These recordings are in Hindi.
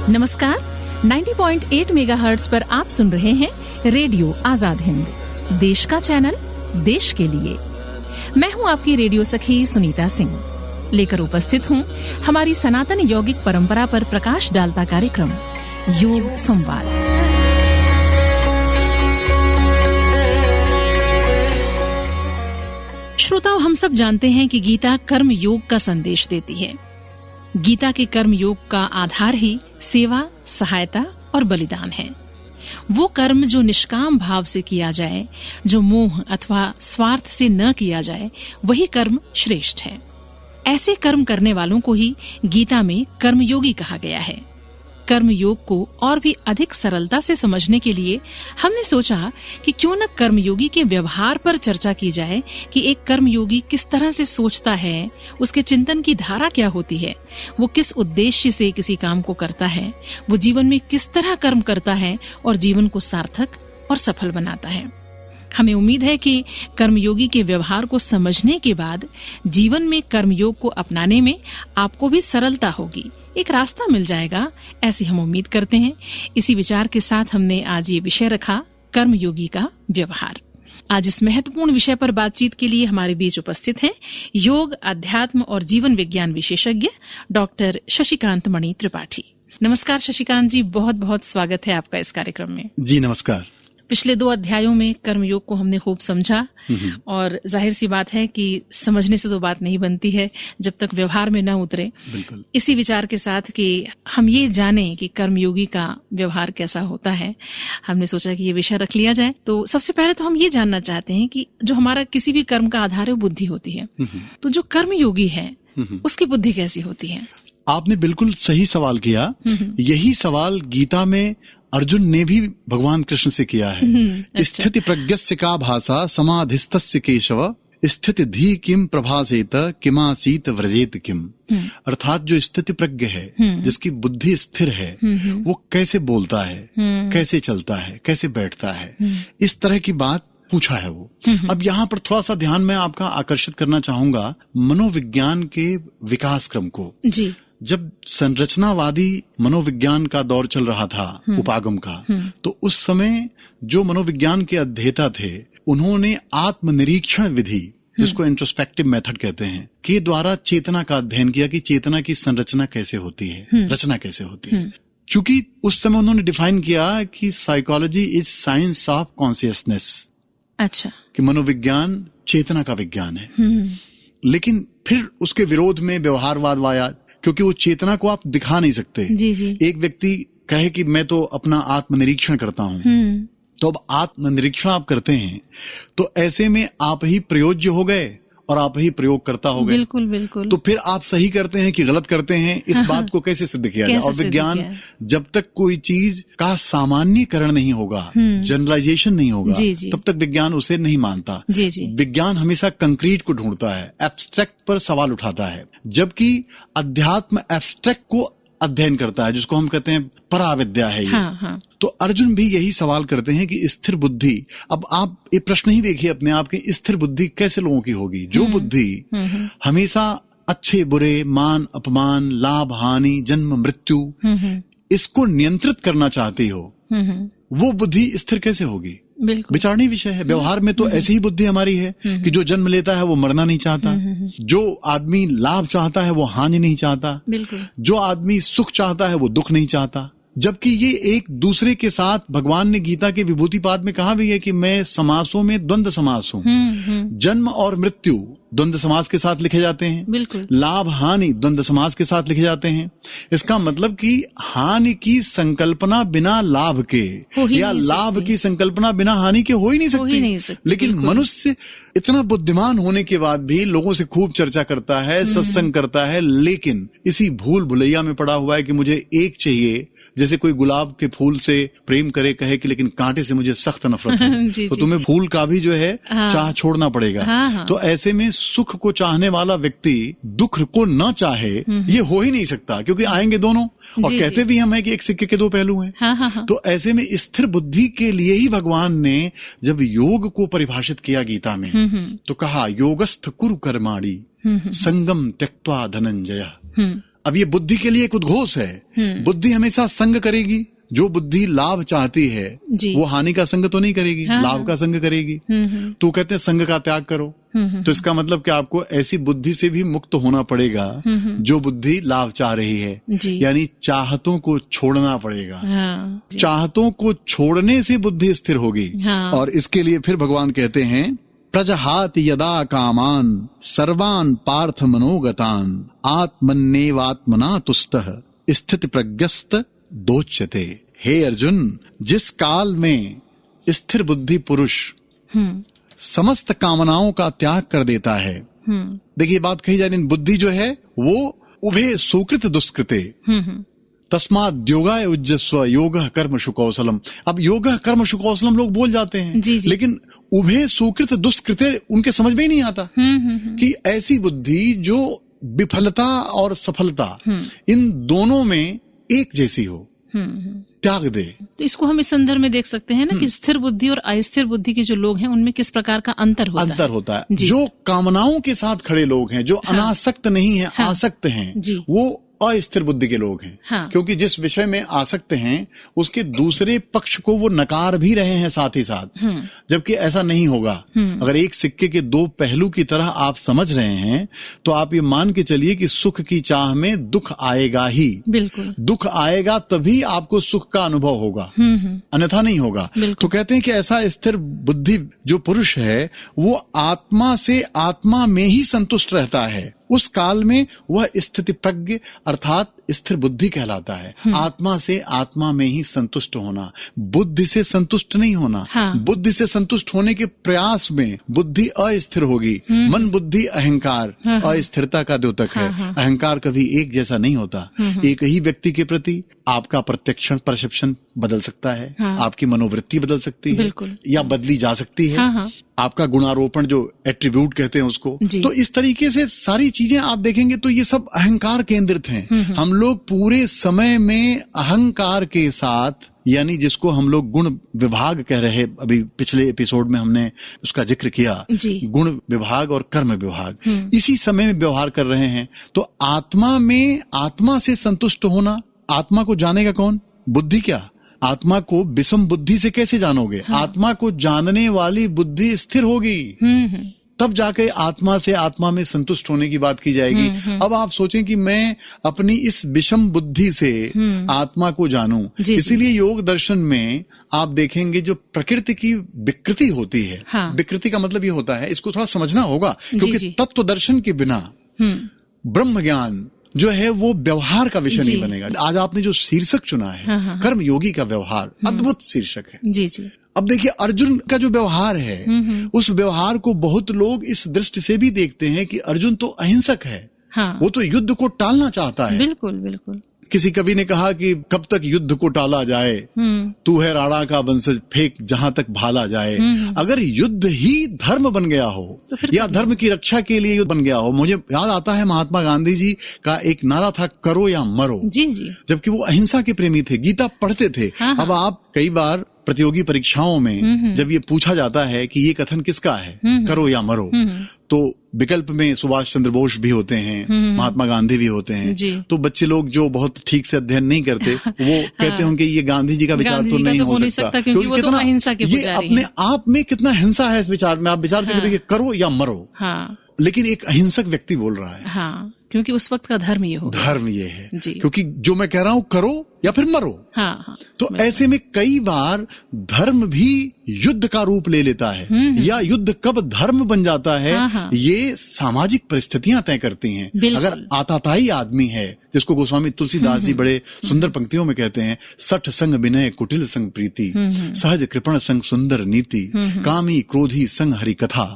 नमस्कार, 90.8 मेगाहर्ट्ज पर आप सुन रहे हैं रेडियो आजाद हिंद, देश का चैनल, देश के लिए। मैं हूं आपकी रेडियो सखी सुनीता सिंह, लेकर उपस्थित हूं हमारी सनातन यौगिक परंपरा पर प्रकाश डालता कार्यक्रम योग संवाद। श्रोताओं, हम सब जानते हैं कि गीता कर्म योग का संदेश देती है। गीता के कर्म योग का आधार ही सेवा, सहायता और बलिदान है। वो कर्म जो निष्काम भाव से किया जाए, जो मोह अथवा स्वार्थ से न किया जाए, वही कर्म श्रेष्ठ है। ऐसे कर्म करने वालों को ही गीता में कर्मयोगी कहा गया है। कर्म योग को और भी अधिक सरलता से समझने के लिए हमने सोचा कि क्यों न कर्मयोगी के व्यवहार पर चर्चा की जाए कि एक कर्मयोगी किस तरह से सोचता है, उसके चिंतन की धारा क्या होती है, वो किस उद्देश्य से किसी काम को करता है, वो जीवन में किस तरह कर्म करता है और जीवन को सार्थक और सफल बनाता है। हमें उम्मीद है कि कर्मयोगी के व्यवहार को समझने के बाद जीवन में कर्मयोग को अपनाने में आपको भी सरलता होगी, एक रास्ता मिल जाएगा, ऐसी हम उम्मीद करते हैं। इसी विचार के साथ हमने आज ये विषय रखा, कर्मयोगी का व्यवहार। आज इस महत्वपूर्ण विषय पर बातचीत के लिए हमारे बीच उपस्थित हैं योग, अध्यात्म और जीवन विज्ञान विशेषज्ञ डॉक्टर शशिकांत मणि त्रिपाठी। नमस्कार शशिकांत जी, बहुत बहुत स्वागत है आपका इस कार्यक्रम में। जी नमस्कार। पिछले 2 अध्यायों में कर्मयोग को हमने खूब समझा और जाहिर सी बात है कि समझने से तो बात नहीं बनती है जब तक व्यवहार में न उतरे। बिल्कुल। इसी विचार के साथ कि हम ये जानें कि कर्मयोगी का व्यवहार कैसा होता है, हमने सोचा कि ये विषय रख लिया जाए। तो सबसे पहले तो हम ये जानना चाहते हैं कि जो हमारा किसी भी कर्म का आधार है वो बुद्धि होती है, तो जो कर्मयोगी है उसकी बुद्धि कैसी होती है? आपने बिल्कुल सही सवाल किया। यही सवाल गीता में अर्जुन ने भी भगवान कृष्ण से किया है। अच्छा। स्थिति प्रज्ञस्य का भाषा समाधिस्तस्य केशव स्थिति धी किम प्रभासेत किमासीत व्रजेत किम। अर्थात जो स्थिति प्रज्ञ है, जिसकी बुद्धि स्थिर है, वो कैसे बोलता है, कैसे चलता है, कैसे बैठता है, इस तरह की बात पूछा है वो। अब यहाँ पर थोड़ा सा ध्यान मैं आपका आकर्षित करना चाहूंगा मनोविज्ञान के विकास क्रम को। जी। जब संरचनावादी मनोविज्ञान का दौर चल रहा था, उपागम का, तो उस समय जो मनोविज्ञान के अध्येता थे, उन्होंने आत्मनिरीक्षण विधि, जिसको इंट्रोस्पेक्टिव मेथड कहते हैं, के द्वारा चेतना का अध्ययन किया कि चेतना की संरचना कैसे होती है, रचना कैसे होती है। क्योंकि उस समय उन्होंने डिफाइन किया कि psychology is science of consciousness. अच्छा। कि मनोविज्ञान चेतना का विज्ञान है। लेकिन फिर उसके विरोध में व्यवहारवाद आया, क्योंकि वो चेतना को आप दिखा नहीं सकते। जी जी। एक व्यक्ति कहे कि मैं तो अपना आत्मनिरीक्षण करता हूं, तो अब आत्मनिरीक्षण आप करते हैं तो ऐसे में आप ही प्रयोज्य हो गए और आप ही प्रयोग करता हो गए। बिल्कुल बिल्कुल। तो फिर आप सही करते हैं कि गलत करते हैं, इस बात को कैसे सिद्ध किया जाए? और विज्ञान जब तक कोई चीज का सामान्यकरण नहीं होगा, जनरलाइजेशन नहीं होगा, तब तक विज्ञान उसे नहीं मानता। जी जी। विज्ञान हमेशा कंक्रीट को ढूंढता है, एब्स्ट्रैक्ट पर सवाल उठाता है, जबकि अध्यात्म एब्स्ट्रैक्ट को अध्ययन करता है, जिसको हम कहते हैं पराविद्या है ये। हाँ। तो अर्जुन भी यही सवाल करते हैं कि स्थिर बुद्धि, अब आप ये प्रश्न ही देखिए अपने आप की, स्थिर बुद्धि कैसे लोगों की होगी? जो बुद्धि हमेशा अच्छे बुरे, मान अपमान, लाभ हानि, जन्म मृत्यु, इसको नियंत्रित करना चाहती हो, वो बुद्धि स्थिर कैसे होगी? विचारणीय विषय है। व्यवहार में तो ऐसी ही बुद्धि हमारी है कि जो जन्म लेता है वो मरना नहीं चाहता, जो आदमी लाभ चाहता है वो हानि नहीं चाहता, जो आदमी सुख चाहता है वो दुख नहीं चाहता। जबकि ये एक दूसरे के साथ, भगवान ने गीता के विभूतिपाद में कहा भी है कि मैं समासों में द्वंद्व समास हूँ। जन्म और मृत्यु द्वंद्व समास के साथ लिखे जाते हैं, लाभ हानि द्वंद्व समास के साथ लिखे जाते हैं। इसका मतलब कि हानि की संकल्पना बिना लाभ के या लाभ की संकल्पना बिना हानि के हो ही नहीं सकती। लेकिन मनुष्य इतना बुद्धिमान होने के बाद भी लोगों से खूब चर्चा करता है, सत्संग करता है, लेकिन इसी भूल भुलैया में पड़ा हुआ है कि मुझे एक चाहिए। जैसे कोई गुलाब के फूल से प्रेम करे, कहे कि लेकिन कांटे से मुझे सख्त नफरत है, तो तुम्हें फूल का भी जो है चाह छोड़ना पड़ेगा। तो ऐसे में सुख को चाहने वाला व्यक्ति दुख को न चाहे, ये हो ही नहीं सकता, क्योंकि आएंगे दोनों। और कहते भी हम हैं कि एक सिक्के के 2 पहलू हैं। तो ऐसे में स्थिर बुद्धि के लिए ही भगवान ने जब योग को परिभाषित किया गीता में, तो कहा योगस्थ कुरु कर्माणि संगम त्यक्त्वा धनंजय। अब ये बुद्धि के लिए एक उद्घोष है। बुद्धि हमेशा संग करेगी। जो बुद्धि लाभ चाहती है वो हानि का संग तो नहीं करेगी, लाभ का संग करेगी। तो कहते हैं संग का त्याग करो। तो इसका मतलब कि आपको ऐसी बुद्धि से भी मुक्त होना पड़ेगा जो बुद्धि लाभ चाह रही है, यानी चाहतों को छोड़ना पड़ेगा। चाहतों को छोड़ने से बुद्धि स्थिर होगी। और इसके लिए फिर भगवान कहते हैं प्रजहाति यदा कामान सर्वान पार्थ मनोगतान आत्मन्नेवात्मना तुष्टः स्थिति प्रज्ञस्त दोच्यते। हे अर्जुन, जिस काल में स्थिर बुद्धि पुरुष समस्त कामनाओं का त्याग कर देता है। देखिए बात कही जा रही, बुद्धि जो है वो उभे सुकृत दुष्कृते तस्मात् योगाय उज्जस्व योगः कर्मसु कौशलम। अब योगः कर्मसु कौशलम लोग बोल जाते हैं, लेकिन उभे सुकृत दुष्कृते उनके समझ में ही नहीं आता कि ऐसी बुद्धि जो विफलता और सफलता इन दोनों में एक जैसी हो, त्याग दे। तो इसको हम इस संदर्भ में देख सकते हैं ना कि स्थिर बुद्धि और अस्थिर बुद्धि के जो लोग हैं उनमें किस प्रकार का अंतर होता है। जो कामनाओं के साथ खड़े लोग हैं, जो अनासक्त नहीं है, आसक्त हैं, वो अस्थिर बुद्धि के लोग हैं। क्योंकि जिस विषय में आसक्त हैं उसके दूसरे पक्ष को वो नकार भी रहे हैं साथ ही साथ, जबकि ऐसा नहीं होगा। अगर एक सिक्के के दो पहलू की तरह आप समझ रहे हैं तो आप ये मान के चलिए कि सुख की चाह में दुख आएगा ही। बिल्कुल, दुख आएगा तभी आपको सुख का अनुभव होगा, अन्यथा नहीं होगा। तो कहते हैं कि ऐसा स्थिर बुद्धि जो पुरुष है वो आत्मा से आत्मा में ही संतुष्ट रहता है। उस काल में वह स्थिति प्रज्ञ अर्थात स्थिर बुद्धि कहलाता है। आत्मा से आत्मा में ही संतुष्ट होना, बुद्धि से संतुष्ट नहीं होना। बुद्धि से संतुष्ट होने के प्रयास में बुद्धि अस्थिर होगी। मन बुद्धि अहंकार अस्थिरता का द्योतक है। अहंकार कभी एक जैसा नहीं होता। एक ही व्यक्ति के प्रति आपका प्रत्यक्षण परसेप्शन बदल सकता है, आपकी मनोवृत्ति बदल सकती है या बदली जा सकती है। आपका गुणारोपण जो एट्रीब्यूट कहते हैं उसको। तो इस तरीके से सारी चीजें आप देखेंगे तो ये सब अहंकार केंद्रित हैं। हम लोग पूरे समय में अहंकार के साथ, यानी जिसको हम लोग गुण विभाग कह रहे हैं, अभी पिछले एपिसोड में हमने उसका जिक्र किया, गुण विभाग और कर्म विभाग, इसी समय में व्यवहार कर रहे हैं। तो आत्मा में आत्मा से संतुष्ट होना, आत्मा को जानेगा कौन? बुद्धि। क्या आत्मा को विषम बुद्धि से कैसे जानोगे? आत्मा को जानने वाली बुद्धि स्थिर होगी, तब जाके आत्मा से आत्मा में संतुष्ट होने की बात की जाएगी। अब आप सोचें कि मैं अपनी इस विषम बुद्धि से आत्मा को जानूं, इसीलिए योग दर्शन में आप देखेंगे जो प्रकृति की विकृति होती है, विकृति का मतलब ये होता है, इसको थोड़ा समझना होगा, क्योंकि तत्व दर्शन के बिना ब्रह्म ज्ञान जो है वो व्यवहार का विषय नहीं बनेगा। आज आपने जो शीर्षक चुना है कर्म योगी का व्यवहार, अद्भुत शीर्षक है। अब देखिए अर्जुन का जो व्यवहार है उस व्यवहार को बहुत लोग इस दृष्टि से भी देखते हैं कि अर्जुन तो अहिंसक है, वो तो युद्ध को टालना चाहता है। बिल्कुल बिल्कुल। किसी कवि ने कहा कि कब तक युद्ध को टाला जाए, तू है राणा का वंशज, फेंक जहां तक भाला जाए। अगर युद्ध ही धर्म बन गया हो तो या धर्म की रक्षा के लिए युद्ध बन गया हो, मुझे याद आता है महात्मा गांधी जी का एक नारा था, करो या मरो। जबकि वो अहिंसा के प्रेमी थे, गीता पढ़ते थे। अब आप कई बार प्रतियोगी परीक्षाओं में जब ये पूछा जाता है कि ये कथन किसका है, करो या मरो, तो विकल्प में सुभाष चंद्र बोस भी होते हैं, महात्मा गांधी भी होते हैं। तो बच्चे लोग जो बहुत ठीक से अध्ययन नहीं करते वो कहते होंगे ये गांधी जी का विचार तो नहीं हो सकता, क्योंकि कितना ये अपने आप में कितना हिंसा है इस विचार में। आप विचार करके देखिए, करो या मरो, लेकिन एक अहिंसक व्यक्ति बोल रहा है। क्योंकि उस वक्त का धर्म ये हो, धर्म ये है, क्योंकि जो मैं कह रहा हूं करो या फिर मरो। तो ऐसे में कई बार धर्म भी युद्ध का रूप ले लेता है, या युद्ध कब धर्म बन जाता है ये सामाजिक परिस्थितियां तय करती हैं। अगर आताताई आदमी है, जिसको गोस्वामी तुलसीदास जी बड़े सुंदर पंक्तियों में कहते हैं, सठ संग विनय कुटिल संग प्रीति, सहज कृपण संग सुंदर नीति, कामी क्रोधी संग हरि कथा,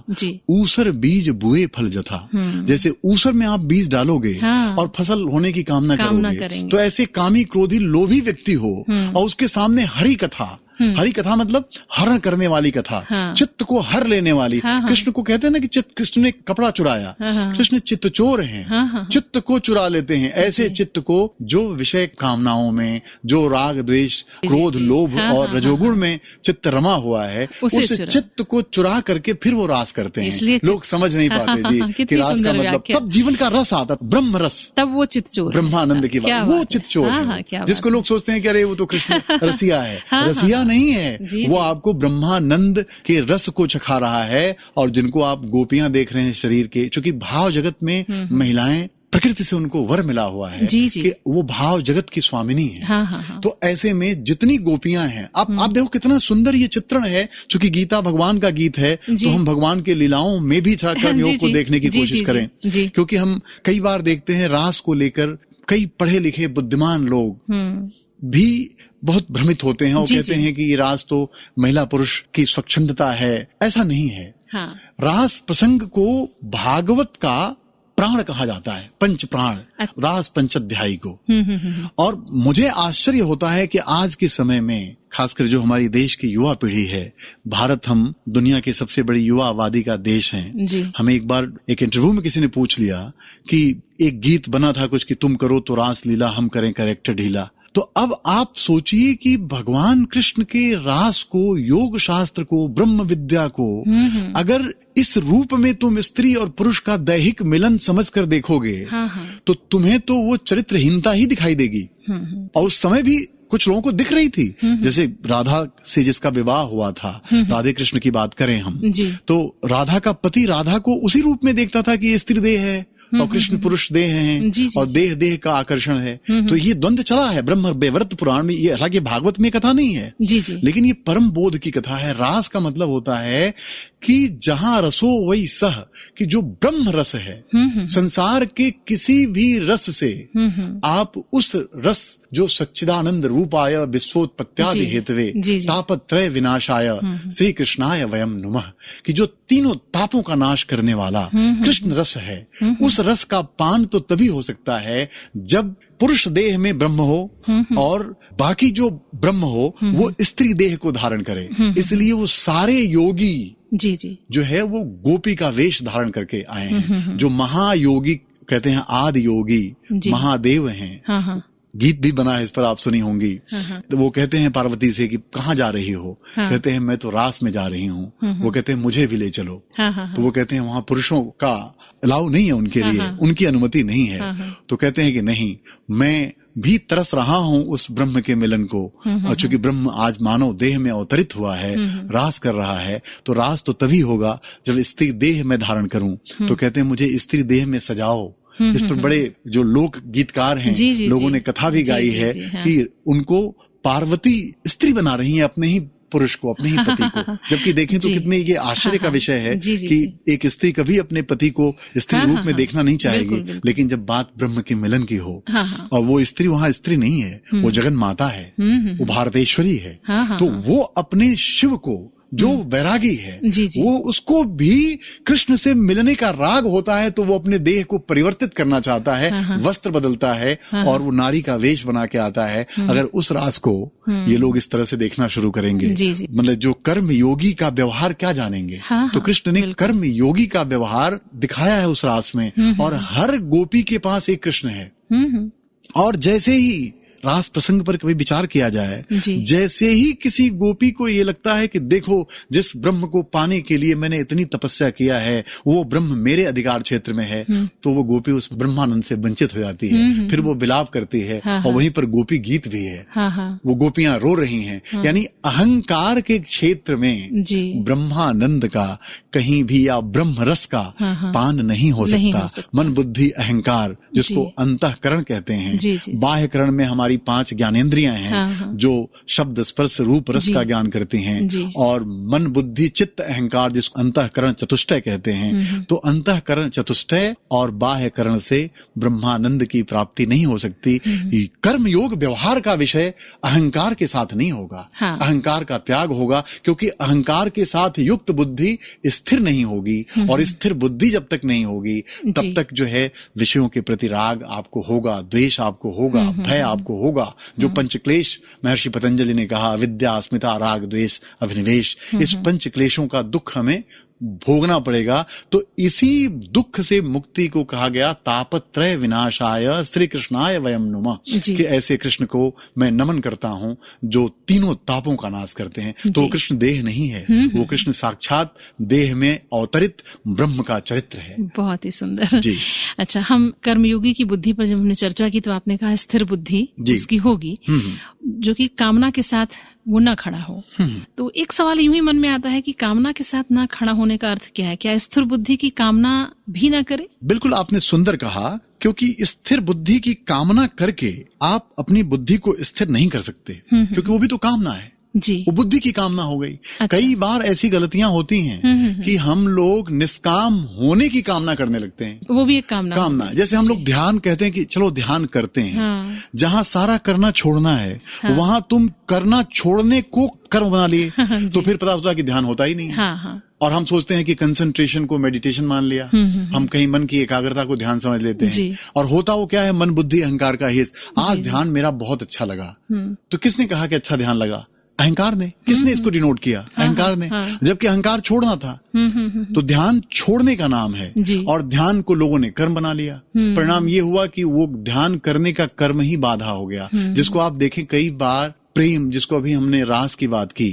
ऊसर बीज बुए फल जथा। जैसे ऊसर में आप बीज डालोगे और फसल होने की कामना करोगे, तो ऐसे कामी क्रोधी लोभी व्यक्ति हो और उसके सामने हरि कथा हरि कथा मतलब हरण करने वाली कथा, चित्त को हर लेने वाली। कृष्ण को कहते हैं ना कि कृष्ण ने कपड़ा चुराया, कृष्ण चित्त चोर हैं, चित्त को चुरा लेते हैं। ऐसे चित्त को जो विषय कामनाओं में, जो राग द्वेष क्रोध लोभ और रजोगुण में चित्त रमा हुआ है, उस चित्त को चुरा करके फिर वो रास करते हैं। लोग समझ नहीं पाते जी कि रास का मतलब, तब जीवन का रस आता, ब्रह्म रस, तब वो चित्त चोर, ब्रह्मानंद की बात, वो चित्त चोर है, जिसको लोग सोचते हैं कि अरे वो तो कृष्ण रसिया है। रसिया नहीं है, वो आपको ब्रह्मानंद के रस को चखा रहा है। और जिनको आप गोपियां देख रहे हैं शरीर के, चूंकि भाव जगत में महिलाएं प्रकृति से उनको वर मिला हुआ है कि वो भाव जगत की स्वामिनी है। तो ऐसे में जितनी गोपियां हैं, आप देखो कितना सुंदर ये चित्रण है। चूंकि गीता भगवान का गीत है, तो हम भगवान के लीलाओं में भी कर्मयोग को देखने की कोशिश करें। क्योंकि हम कई बार देखते हैं रास को लेकर कई पढ़े लिखे बुद्धिमान लोग भी बहुत भ्रमित होते हैं और कहते हैं कि ये रास तो महिला पुरुष की स्वच्छंदता है। ऐसा नहीं है। रास प्रसंग को भागवत का प्राण कहा जाता है, पंच प्राण, रास पंचाध्यायी को। और मुझे आश्चर्य होता है कि आज के समय में, खासकर जो हमारी देश की युवा पीढ़ी है, भारत हम दुनिया के सबसे बड़ी युवा आबादी का देश हैं। हमें एक बार एक इंटरव्यू में किसी ने पूछ लिया कि एक गीत बना था कुछ कि तुम करो तो रास लीला, हम करें कैरेक्टर ढीला। तो अब आप सोचिए कि भगवान कृष्ण के रास को, योग शास्त्र को, ब्रह्म विद्या को अगर इस रूप में तुम स्त्री और पुरुष का दैहिक मिलन समझकर देखोगे, तो तुम्हें तो वो चरित्रहीनता ही दिखाई देगी। और उस समय भी कुछ लोगों को दिख रही थी, जैसे राधा से जिसका विवाह हुआ था, राधे कृष्ण की बात करें हम, तो राधा का पति राधा को उसी रूप में देखता था कि ये स्त्री देह है और कृष्ण पुरुष देह हैं, और देह देह का आकर्षण है। तो ये द्वंद्व चला है ब्रह्म वैवर्त पुराण में। ये हालांकि भागवत में कथा नहीं है, लेकिन ये परम बोध की कथा है। रास का मतलब होता है कि जहां रसो वही सह, कि जो ब्रह्म रस है, संसार के किसी भी रस से आप उस रस जो सच्चिदानंद रूपाय विश्वोत्पत्त्यादि हेतवे तापत्रय विनाशाय श्री कृष्णाय वयम नुमः, कि जो तीनों तापों का नाश करने वाला कृष्ण रस है, उस रस का पान तो तभी हो सकता है जब पुरुष देह में ब्रह्म हो और बाकी जो ब्रह्म हो वो स्त्री देह को धारण करे। इसलिए वो सारे योगी जो है वो गोपी का वेश धारण करके आए हैं। जो महायोगी कहते हैं, आदि योगी महादेव हैं। गीत भी बना है इस पर, आप सुनी होंगी। तो वो कहते हैं पार्वती से कि कहाँ जा रही हो? कहते हैं मैं तो रास में जा रही हूँ। वो कहते हैं मुझे भी ले चलो। तो वो कहते हैं वहां पुरुषों का अलाउ नहीं है उनके लिए, उनकी अनुमति नहीं है। तो कहते हैं कि नहीं, मैं भी तरस रहा हूँ उस ब्रह्म के मिलन को। और चूंकि ब्रह्म आज मानव देह में अवतरित हुआ है, रास कर रहा है, तो रास तो तभी होगा जब स्त्री देह में धारण करूं। तो कहते हैं मुझे स्त्री देह में सजाओ। इस पर बड़े जो लोक गीतकार हैं, लोगों ने कथा भी गाई है कि उनको पार्वती स्त्री बना रही है अपने ही पुरुष को, अपने ही पति को। जबकि देखें तो कितने ये आश्चर्य का विषय है कि एक स्त्री कभी अपने पति को स्त्री रूप में देखना नहीं चाहेगी, लेकिन जब बात ब्रह्म के मिलन की हो, और वो स्त्री वहां स्त्री नहीं है, वो जगन माता है, वो भारतेश्वरी है, तो वो अपने शिव को, जो वैरागी है, वो उसको भी कृष्ण से मिलने का राग होता है, तो वो अपने देह को परिवर्तित करना चाहता है, वस्त्र बदलता है और वो नारी का वेश बना के आता है। अगर उस रास को ये लोग इस तरह से देखना शुरू करेंगे, मतलब जो कर्म योगी का व्यवहार क्या जानेंगे। तो कृष्ण ने कर्म योगी का व्यवहार दिखाया है उस रास में, और हर गोपी के पास एक कृष्ण है। और जैसे ही रास प्रसंग पर कभी विचार किया जाए, जैसे ही किसी गोपी को ये लगता है कि देखो जिस ब्रह्म को पाने के लिए मैंने इतनी तपस्या किया है वो ब्रह्म मेरे अधिकार क्षेत्र में है, तो वो गोपी उस ब्रह्मानंद से वंचित हो जाती है। फिर वो विलाप करती है, और वहीं पर गोपी गीत भी है। वो गोपियां रो रही हैं। यानी अहंकार के क्षेत्र में ब्रह्मानंद का कहीं भी, या ब्रह्म रस का पान नहीं हो सकता। मन बुद्धि अहंकार, जिसको अंतःकरण कहते हैं। बाह्यकरण में हमारी 5 ज्ञानेंद्रियां हैं, जो शब्द स्पर्श रूप रस का ज्ञान करती हैं, और मन बुद्धि चित्त अहंकार जिसको अंतःकरण चतुष्टय कहते हैं। तो अंतःकरण चतुष्टय और बाह्यकरण से ब्रह्मानंद की प्राप्ति नहीं हो सकती। कर्म योग व्यवहार का विषय अहंकार के साथ नहीं होगा, अहंकार का त्याग होगा, क्योंकि अहंकार के साथ युक्त बुद्धि स्थिर नहीं होगी, और स्थिर बुद्धि जब तक नहीं होगी तब तक जो है विषयों के प्रति राग आपको होगा, द्वेष आपको होगा, भय आपको होगा, जो पंचक्लेश महर्षि पतंजलि ने कहा, विद्या, अस्मिता, राग, द्वेष, अभिनिवेश, इस पंचक्लेशों का दुख हमें भोगना पड़ेगा। तो इसी दुख से मुक्ति को कहा गया तापत्रय विनाशाय श्री कृष्णाय वयम नुमः, कि ऐसे कृष्ण को मैं नमन करता हूं जो तीनों तापों का नाश करते हैं। तो वो कृष्ण देह नहीं है, वो कृष्ण साक्षात देह में अवतरित ब्रह्म का चरित्र है। बहुत ही सुंदर जी। अच्छा, हम कर्मयोगी की बुद्धि पर जब हमने चर्चा की तो आपने कहा स्थिर बुद्धि उसकी होगी जो कि कामना के साथ वो ना खड़ा हो। तो एक सवाल यूं ही मन में आता है कि कामना के साथ ना खड़ा होने का अर्थ क्या है? क्या स्थिर बुद्धि की कामना भी ना करे? बिल्कुल आपने सुंदर कहा, क्योंकि स्थिर बुद्धि की कामना करके आप अपनी बुद्धि को स्थिर नहीं कर सकते, क्योंकि वो भी तो कामना है जी, वो बुद्धि की कामना हो गई। अच्छा। कई बार ऐसी गलतियां होती हैं कि हम लोग निष्काम होने की कामना करने लगते हैं, वो भी एक कामना है। जैसे हम लोग ध्यान कहते हैं कि चलो ध्यान करते हैं, जहां सारा करना छोड़ना है वहां तुम करना छोड़ने को कर्म बना लिए, तो फिर पता होता कि ध्यान होता ही नहीं। और हम सोचते हैं कि कंसंट्रेशन को मेडिटेशन मान लिया, हम कहीं मन की एकाग्रता को ध्यान समझ लेते हैं, और होता वो क्या है, मन बुद्धि अहंकार का हिस्स। आज ध्यान मेरा बहुत अच्छा लगा, तो किसने कहा कि अच्छा ध्यान लगा? अहंकार ने। किसने इसको डिनोट किया? अहंकार ने। जबकि अहंकार छोड़ना था। तो ध्यान छोड़ने का नाम है, और ध्यान को लोगों ने कर्म बना लिया। परिणाम ये हुआ कि वो ध्यान करने का कर्म ही बाधा हो गया, जिसको आप देखें कई बार प्रेम, जिसको अभी हमने रास की बात की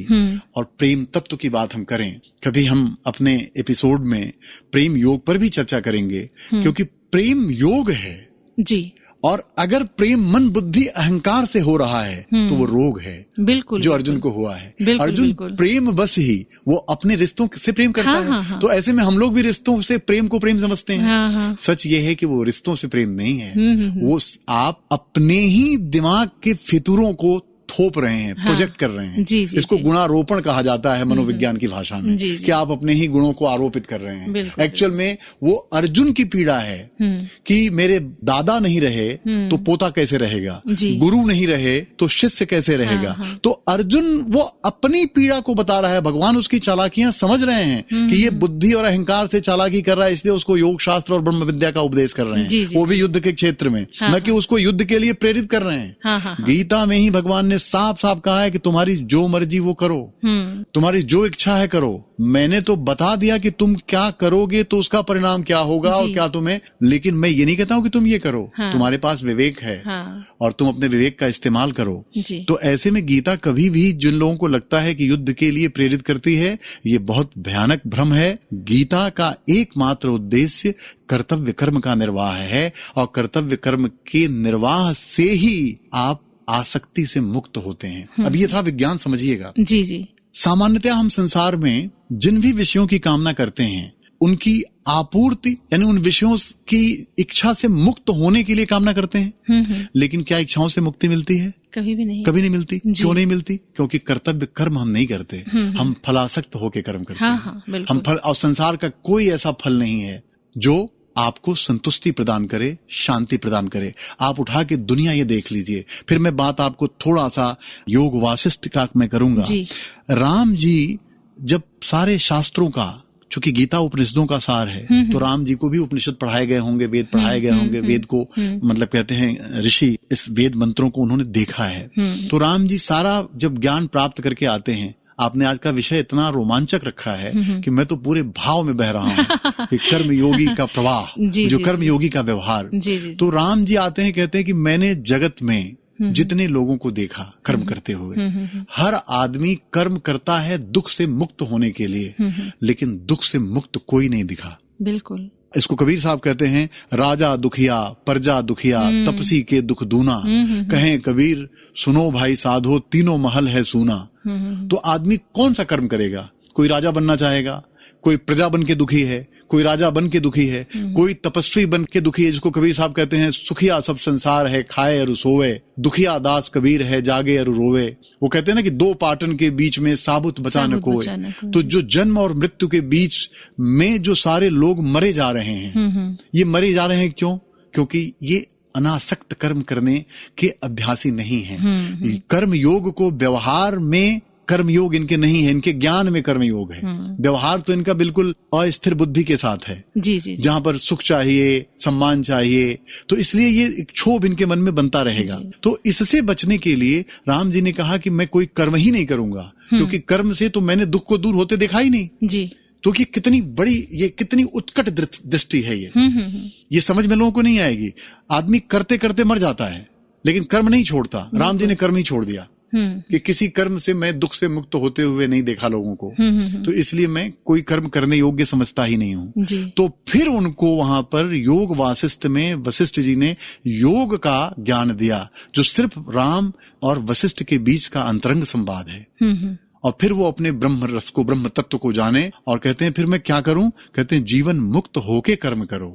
और प्रेम तत्व की बात हम करें, कभी हम अपने एपिसोड में प्रेम योग पर भी चर्चा करेंगे, क्योंकि प्रेम योग है जी। और अगर प्रेम मन बुद्धि अहंकार से हो रहा है तो वो रोग है, बिल्कुल, जो अर्जुन को हुआ है। अर्जुन बिल्कुल। प्रेम बस ही वो अपने रिश्तों से प्रेम करता है। तो ऐसे में हम लोग भी रिश्तों से प्रेम को प्रेम समझते हैं। सच ये है कि वो रिश्तों से प्रेम नहीं है, वो आप अपने ही दिमाग के फितूरों को थोप रहे हैं, प्रोजेक्ट कर रहे हैं। इसको गुणारोपण कहा जाता है मनोविज्ञान की भाषा में, कि आप अपने ही गुणों को आरोपित कर रहे हैं। एक्चुअल में वो अर्जुन की पीड़ा है कि मेरे दादा नहीं रहे तो पोता कैसे रहेगा, गुरु नहीं रहे तो शिष्य कैसे रहेगा। तो अर्जुन वो अपनी पीड़ा को बता रहा है, भगवान उसकी चालाकियां समझ रहे हैं कि ये बुद्धि और अहंकार से चालाकी कर रहा है, इसलिए उसको योग शास्त्र और ब्रह्म विद्या का उपदेश कर रहे हैं, वो भी युद्ध के क्षेत्र में, न कि उसको युद्ध के लिए प्रेरित कर रहे हैं। गीता में ही भगवान ने साफ साफ कहा है कि तुम्हारी जो मर्जी वो करो, तुम्हारी जो इच्छा है करो, मैंने तो बता दिया कि तुम क्या करोगे तो उसका परिणाम क्या होगा और क्या तुम्हें, लेकिन मैं ये नहीं कहता हूं कि तुम ये करो। तुम्हारे पास विवेक है और तुम अपने विवेक का इस्तेमाल करो। तो ऐसे में गीता कभी भी जिन लोगों को लगता है कि युद्ध के लिए प्रेरित करती है, ये बहुत भयानक भ्रम है। गीता का एकमात्र उद्देश्य कर्तव्य कर्म का निर्वाह है, और कर्तव्य कर्म के निर्वाह से ही आप आसक्ति से मुक्त होते हैं। अब ये थोड़ा विज्ञान समझिएगा। जी। सामान्यतः हम संसार में जिन भी विषयों की कामना करते हैं उनकी आपूर्ति, यानी उन विषयों की इच्छा से मुक्त होने के लिए कामना करते हैं। लेकिन क्या इच्छाओं से मुक्ति मिलती है? कभी भी नहीं। कभी नहीं मिलती। क्यों नहीं मिलती? क्योंकि कर्तव्य कर्म हम नहीं करते, हम फलासक्त होकर कर्म करते हैं। हम फल, और संसार का कोई ऐसा फल नहीं है जो आपको संतुष्टि प्रदान करे, शांति प्रदान करे। आप उठा के दुनिया ये देख लीजिए। फिर मैं बात आपको थोड़ा सा योग वासिष्ठ का मैं करूंगा। राम जी जब सारे शास्त्रों का, चूंकि गीता उपनिषदों का सार है, तो राम जी को भी उपनिषद पढ़ाए गए होंगे, वेद पढ़ाए गए होंगे, वेद को मतलब कहते हैं ऋषि इस वेद मंत्रों को उन्होंने देखा है। तो राम जी सारा जब ज्ञान प्राप्त करके आते हैं, आपने आज का विषय इतना रोमांचक रखा है कि मैं तो पूरे भाव में बह रहा हूँ कि कर्म योगी का प्रवाह, जो कर्म योगी का व्यवहार। तो राम जी आते हैं, कहते हैं कि मैंने जगत में जितने लोगों को देखा कर्म करते हुए, हर आदमी कर्म करता है दुख से मुक्त होने के लिए, लेकिन दुख से मुक्त कोई नहीं दिखा। बिल्कुल। इसको कबीर साहब कहते हैं, राजा दुखिया प्रजा दुखिया, तपसी के दुख दूना, कहें कबीर सुनो भाई साधो, तीनों महल है सूना। तो आदमी कौन सा कर्म करेगा? कोई राजा बनना चाहेगा, कोई प्रजा बन के दुखी है, कोई राजा बन के दुखी है, कोई तपस्वी बन के दुखी है, जिसको कबीर साहब कहते हैं सुखिया सब संसार है, खाए और सोए, दुखिया दास कबीर है, जागे और रोवे। वो कहते हैं ना कि दो पाटन के बीच में साबुत बचा न कोई। तो जो जन्म और मृत्यु के बीच में जो सारे लोग मरे जा रहे हैं, ये मरे जा रहे हैं क्यों? क्योंकि ये अनासक्त कर्म करने के अभ्यासी नहीं है। कर्म योग को व्यवहार में कर्म योग इनके नहीं है, इनके ज्ञान में कर्म योग है। व्यवहार तो इनका बिल्कुल अस्थिर बुद्धि के साथ है, जी। जहां पर सुख चाहिए, सम्मान चाहिए, तो इसलिए ये एक क्षोभ इनके मन में बनता रहेगा। तो इससे बचने के लिए राम जी ने कहा कि मैं कोई कर्म ही नहीं करूंगा, क्योंकि कर्म से तो मैंने दुख को दूर होते देखा ही नहीं जी। तो ये कितनी बड़ी, ये कितनी उत्कट दृष्टि है ये समझ में लोगों को नहीं आएगी। आदमी करते करते मर जाता है लेकिन कर्म नहीं छोड़ता। राम जी ने कर्म ही छोड़ दिया कि किसी कर्म से मैं दुख से मुक्त होते हुए नहीं देखा लोगों को, तो इसलिए मैं कोई कर्म करने योग्य समझता ही नहीं हूँ। तो फिर उनको वहां पर योग वासिष्ठ में वशिष्ठ जी ने योग का ज्ञान दिया, जो सिर्फ राम और वशिष्ठ के बीच का अंतरंग संवाद है। और फिर वो अपने ब्रह्म रस को, ब्रह्म तत्व को जाने और कहते हैं फिर मैं क्या करूं? कहते हैं जीवन मुक्त होके कर्म करो।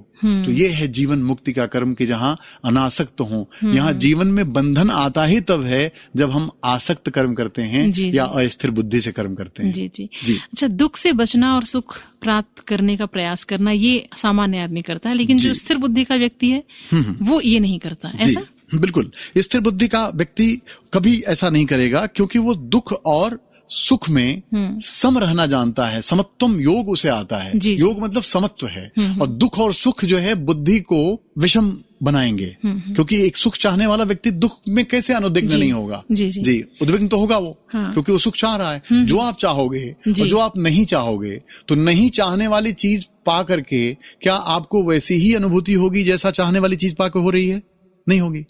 तो ये है जीवन मुक्ति का कर्म कि जहां अनासक्त हो। यहाँ जीवन में बंधन आता ही तब है जब हम आसक्त कर्म करते हैं या अस्थिर बुद्धि से कर्म करते हैं। जी। अच्छा, दुख से बचना और सुख प्राप्त करने का प्रयास करना ये सामान्य आदमी करता है, लेकिन जो स्थिर बुद्धि का व्यक्ति है वो ये नहीं करता, ऐसा? बिल्कुल, स्थिर बुद्धि का व्यक्ति कभी ऐसा नहीं करेगा, क्योंकि वो दुख और सुख में सम रहना जानता है। समत्वम योग उसे आता है। योग मतलब समत्व है। और दुख और सुख जो है बुद्धि को विषम बनाएंगे, क्योंकि एक सुख चाहने वाला व्यक्ति दुख में कैसे अनुद्विग्न नहीं होगा? जी, उद्विग्न तो होगा वो, क्योंकि वो सुख चाह रहा है। जो आप चाहोगे और जो आप नहीं चाहोगे, तो नहीं चाहने वाली चीज पा करके क्या आपको वैसी ही अनुभूति होगी जैसा चाहने वाली चीज पाकर हो रही है? नहीं होगी।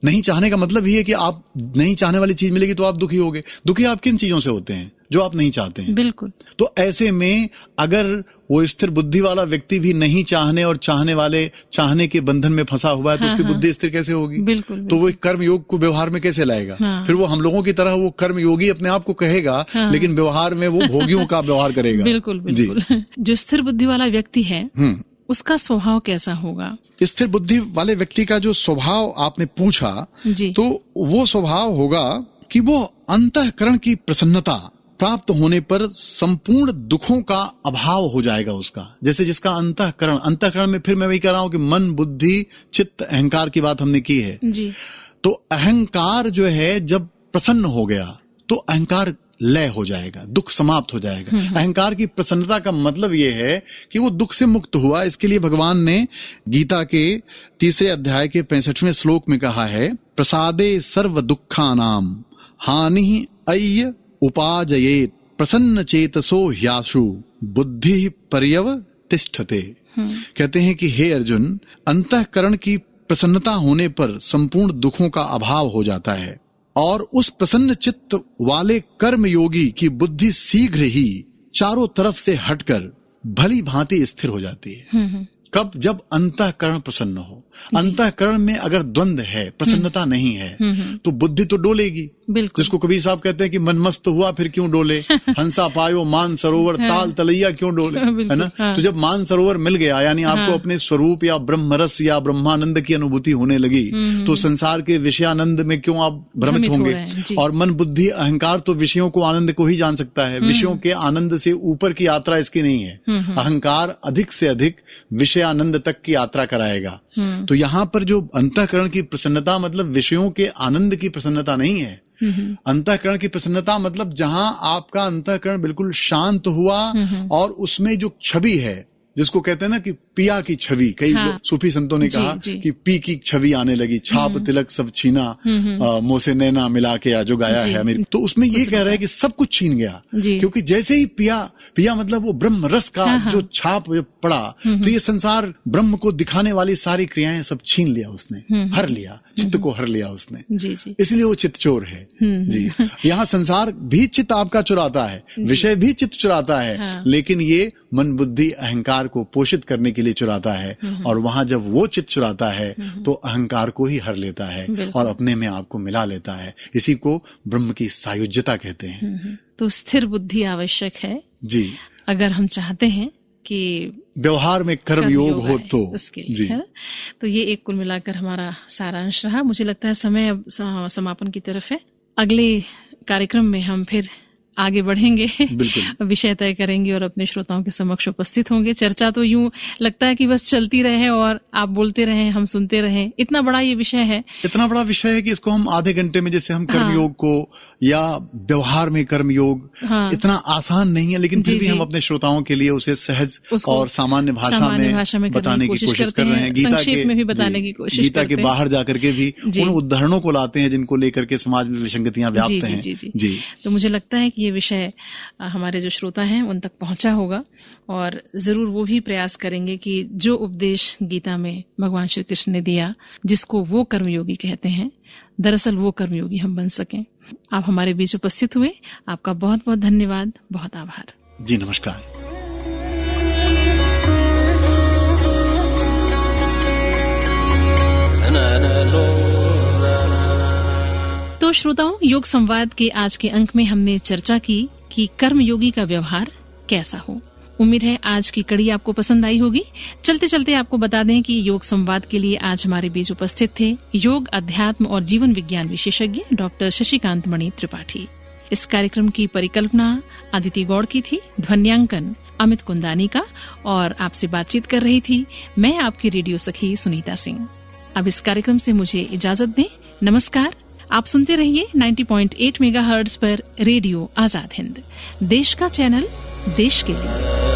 नहीं चाहने का मतलब ये है कि आप नहीं चाहने वाली चीज मिलेगी तो आप दुखी होगे। दुखी आप किन चीजों से होते हैं? जो आप नहीं चाहते हैं। बिल्कुल। तो ऐसे में अगर वो स्थिर बुद्धि वाला व्यक्ति भी नहीं चाहने और चाहने वाले चाहने के बंधन में फंसा हुआ है, तो उसकी बुद्धि स्थिर कैसे होगी? बिल्कुल। तो वो कर्म योग को व्यवहार में कैसे लाएगा? फिर वो हम लोगों की तरह वो कर्म योगी अपने आप को कहेगा, लेकिन व्यवहार में वो भोगियों का व्यवहार करेगा। बिल्कुल बिल्कुल। जो स्थिर बुद्धि वाला व्यक्ति है उसका स्वभाव कैसा होगा? स्थिर बुद्धि वाले व्यक्ति का जो स्वभाव आपने पूछा, तो वो स्वभाव होगा कि वो अंतःकरण की प्रसन्नता प्राप्त होने पर संपूर्ण दुखों का अभाव हो जाएगा उसका। जैसे जिसका अंतःकरण में फिर मैं वही कह रहा हूं कि मन, बुद्धि, चित्त, अहंकार की बात हमने की है जी। तो अहंकार जो है जब प्रसन्न हो गया तो अहंकार लय हो जाएगा, दुख समाप्त हो जाएगा। अहंकार की प्रसन्नता का मतलब यह है कि वो दुख से मुक्त हुआ। इसके लिए भगवान ने गीता के 3 अध्याय के 65वें श्लोक में कहा है, प्रसादे सर्व दुखानाम हानि अय्य उपाजयेत प्रसन्न चेतसो ह्याशु बुद्धि पर्यवतिष्ठते। कहते हैं कि हे अर्जुन, अंतःकरण की प्रसन्नता होने पर संपूर्ण दुखों का अभाव हो जाता है और उस प्रसन्न चित्त वाले कर्म योगी की बुद्धि शीघ्र ही चारों तरफ से हटकर भली भांति स्थिर हो जाती है। कब? जब अंतःकरण प्रसन्न हो। अंतःकरण में अगर द्वंद्व है, प्रसन्नता नहीं है, तो बुद्धि तो डोलेगी। जिसको कबीर साहब कहते हैं कि मन मस्त हुआ फिर क्यों डोले, हंसा पायो मान सरोवर ताल तलैया क्यों डोले, है ना? तो जब मान सरोवर मिल गया, यानी आपको अपने स्वरूप या ब्रह्मरस या ब्रह्मानंद की अनुभूति होने लगी, तो संसार के विषयानंद में क्यों आप भ्रमित होंगे? और मन, बुद्धि, अहंकार तो विषयों को, आनंद को ही जान सकता है। विषयों के आनंद से ऊपर की यात्रा इसकी नहीं है। अहंकार अधिक से अधिक विषयानंद तक की यात्रा कराएगा। तो यहाँ पर जो अंतःकरण की प्रसन्नता मतलब विषयों के आनंद की प्रसन्नता नहीं है। अंतःकरण की प्रसन्नता मतलब जहां आपका अंतःकरण बिल्कुल शांत हुआ और उसमें जो छवि है, जिसको कहते हैं ना कि पिया की छवि, कई सूफी संतों ने कहा कि पी की छवि आने लगी, छाप तिलक सब छीना, मोह से नैना मिला के जो गाया है मेरी, तो उसमें ये कह रहा है कि सब कुछ छीन गया, क्योंकि जैसे ही पिया मतलब वो ब्रह्म रस का जो छाप पड़ा, तो ये संसार ब्रह्म को दिखाने वाली सारी क्रियाएं सब छीन लिया उसने, हर लिया, चित्त को हर लिया उसने, इसलिए वो चित्त चोर है जी। यहाँ संसार भी चित्त आपका चुराता है, विषय भी चित्त चुराता है, लेकिन ये मन, बुद्धि, अहंकार को पोषित करने के लिए चुराता है। और वहां जब वो चित्त चुराता है तो अहंकार को ही हर लेता है और अपने में आपको मिला लेता है। इसी को ब्रह्म की सायुज्यता कहते हैं। तो स्थिर बुद्धि आवश्यक है जी, अगर हम चाहते हैं कि व्यवहार में कर्म योग हो तो उसके लिए, है ना? तो ये एक कुल मिलाकर हमारा सारांश रहा। मुझे लगता है समय अब समापन की तरफ है। अगले कार्यक्रम में हम फिर आगे बढ़ेंगे, विषय तय करेंगे और अपने श्रोताओं के समक्ष उपस्थित होंगे। चर्चा तो यूं लगता है कि बस चलती रहे और आप बोलते रहें, हम सुनते रहें। इतना बड़ा ये विषय है, इतना बड़ा विषय है कि इसको हम आधे घंटे में, जैसे हम कर्मयोग को या व्यवहार में कर्मयोग, इतना आसान नहीं है, लेकिन फिर भी हम अपने श्रोताओं के लिए उसे सहज और सामान्य भाषा में बताने की कोशिश कर रहे हैं। संक्षेप में भी बताने की कोशिश गीता के बाहर जाकर के भी उन उदाहरणों को लाते हैं जिनको लेकर के समाज में विसंगतियां व्याप्त हैं। जी। तो मुझे लगता है कि ये विषय हमारे जो श्रोता हैं उन तक पहुंचा होगा और जरूर वो भी प्रयास करेंगे कि जो उपदेश गीता में भगवान श्री कृष्ण ने दिया, जिसको वो कर्मयोगी कहते हैं, दरअसल वो कर्मयोगी हम बन सकें। आप हमारे बीच उपस्थित हुए, आपका बहुत बहुत धन्यवाद, बहुत आभार। जी नमस्कार। तो श्रोताओं, योग संवाद के आज के अंक में हमने चर्चा की कि कर्मयोगी का व्यवहार कैसा हो। उम्मीद है आज की कड़ी आपको पसंद आई होगी। चलते चलते आपको बता दें कि योग संवाद के लिए आज हमारे बीच उपस्थित थे योग, अध्यात्म और जीवन विज्ञान विशेषज्ञ डॉक्टर शशिकांत मणि त्रिपाठी। इस कार्यक्रम की परिकल्पना अदिति गौड़ की थी, ध्वन्यांकन अमित कुंदानी का, और आपसे बातचीत कर रही थी मैं, आपकी रेडियो सखी सुनीता सिंह। अब इस कार्यक्रम से मुझे इजाजत दें। नमस्कार। आप सुनते रहिए 90.8 मेगाहर्ट्ज पर रेडियो आजाद हिंद, देश का चैनल, देश के लिए।